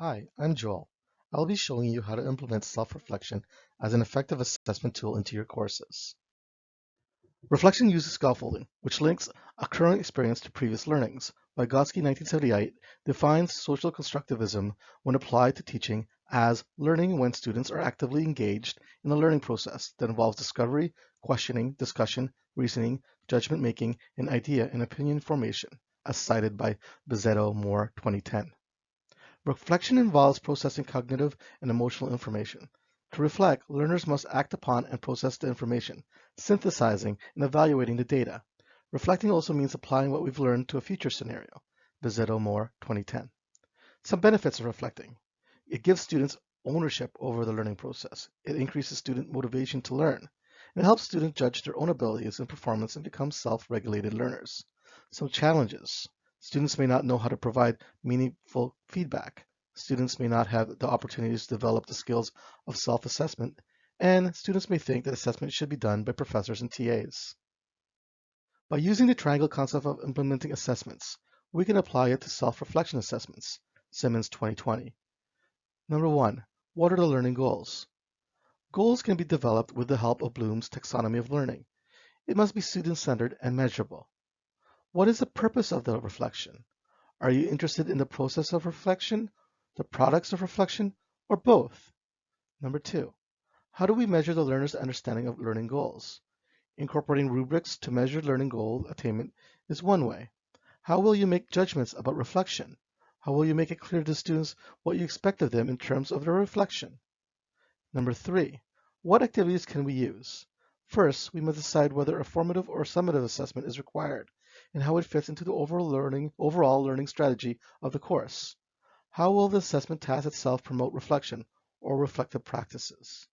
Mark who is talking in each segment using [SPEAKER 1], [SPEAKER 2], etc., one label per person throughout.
[SPEAKER 1] Hi, I'm Joel. I'll be showing you how to implement self-reflection as an effective assessment tool into your courses. Reflection uses scaffolding, which links a current experience to previous learnings. Vygotsky, 1978, defines social constructivism when applied to teaching as learning when students are actively engaged in a learning process that involves discovery, questioning, discussion, reasoning, judgment making, and idea and opinion formation, as cited by Bezzetto, Moore, 2010. Reflection involves processing cognitive and emotional information. To reflect, learners must act upon and process the information, synthesizing and evaluating the data. Reflecting also means applying what we've learned to a future scenario. Bezzetto, Moore, 2010. Some benefits of reflecting. It gives students ownership over the learning process. It increases student motivation to learn. It helps students judge their own abilities and performance and become self-regulated learners. Some challenges. Students may not know how to provide meaningful feedback. Students may not have the opportunities to develop the skills of self-assessment, and students may think that assessment should be done by professors and TAs. By using the triangle concept of implementing assessments, we can apply it to self-reflection assessments. Simmons, 2020. Number one, what are the learning goals? Goals can be developed with the help of Bloom's taxonomy of learning. It must be student-centered and measurable. What is the purpose of the reflection? Are you interested in the process of reflection, the products of reflection, or both? Number two, how do we measure the learner's understanding of learning goals? Incorporating rubrics to measure learning goal attainment is one way. How will you make judgments about reflection? How will you make it clear to students what you expect of them in terms of their reflection? Number three, what activities can we use? First, we must decide whether a formative or summative assessment is required and how it fits into the overall learning strategy of the course. How will the assessment task itself promote reflection or reflective practices?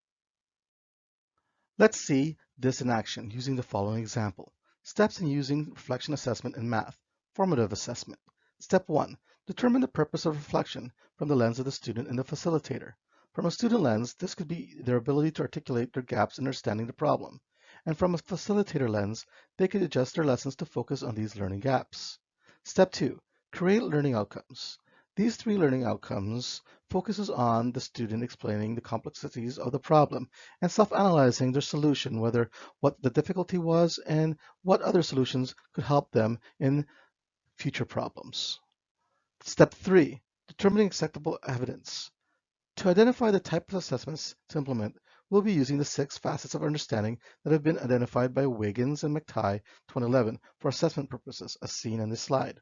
[SPEAKER 1] Let's see this in action using the following example. Steps in using reflection assessment in math. Formative assessment. Step 1. Determine the purpose of reflection from the lens of the student and the facilitator. From a student lens, this could be their ability to articulate their gaps in understanding the problem. And from a facilitator lens, they could adjust their lessons to focus on these learning gaps. Step 2. Create learning outcomes. These three learning outcomes focuses on the student explaining the complexities of the problem and self-analyzing their solution, whether what the difficulty was and what other solutions could help them in future problems. Step 3, determining acceptable evidence. To identify the type of assessments to implement, we'll be using the 6 facets of understanding that have been identified by Wiggins and McTighe 2011 for assessment purposes, as seen in this slide.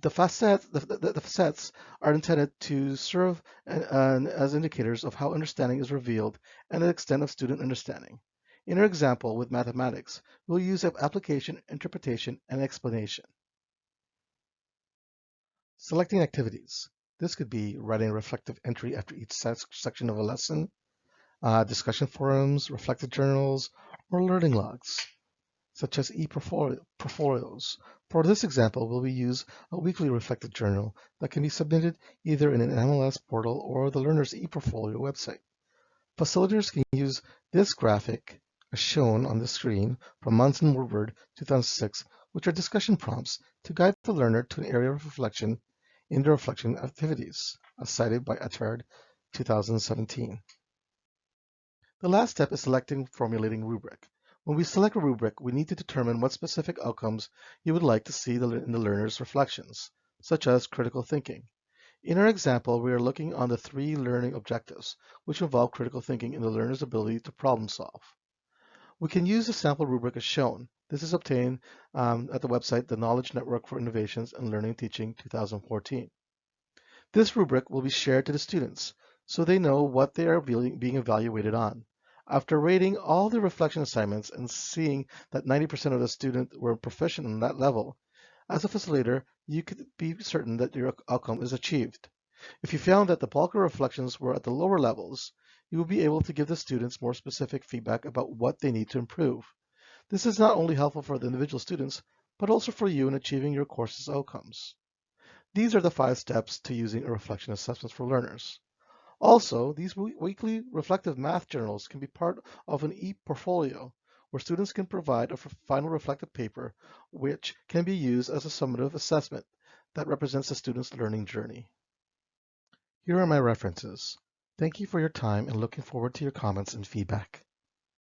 [SPEAKER 1] The facets are intended to serve as indicators of how understanding is revealed and the extent of student understanding. In our example with mathematics, we'll use application, interpretation, and explanation. Selecting activities. This could be writing a reflective entry after each section of a lesson, discussion forums, reflective journals, or learning logs, such as e-portfolios. For this example, we'll use a weekly reflective journal that can be submitted either in an MLS portal or the learner's e-portfolio website. Facilitators can use this graphic as shown on the screen from Munson and Woodward 2006, which are discussion prompts to guide the learner to an area of reflection in the reflection activities, as cited by Attard 2017. The last step is selecting formulating rubric. When we select a rubric, we need to determine what specific outcomes you would like to see in the learner's reflections, such as critical thinking. In our example, we are looking on the 3 learning objectives, which involve critical thinking in the learner's ability to problem solve. We can use the sample rubric as shown. This is obtained at the website, the Knowledge Network for Innovations in Learning Teaching 2014. This rubric will be shared to the students, so they know what they are being evaluated on. After rating all the reflection assignments and seeing that 90% of the students were proficient on that level, as a facilitator, you could be certain that your outcome is achieved. If you found that the bulk of reflections were at the lower levels, you will be able to give the students more specific feedback about what they need to improve. This is not only helpful for the individual students, but also for you in achieving your course's outcomes. These are the 5 steps to using a reflection assessment for learners. Also, these weekly reflective math journals can be part of an e-portfolio where students can provide a final reflective paper which can be used as a summative assessment that represents the student's learning journey. Here are my references. Thank you for your time and looking forward to your comments and feedback.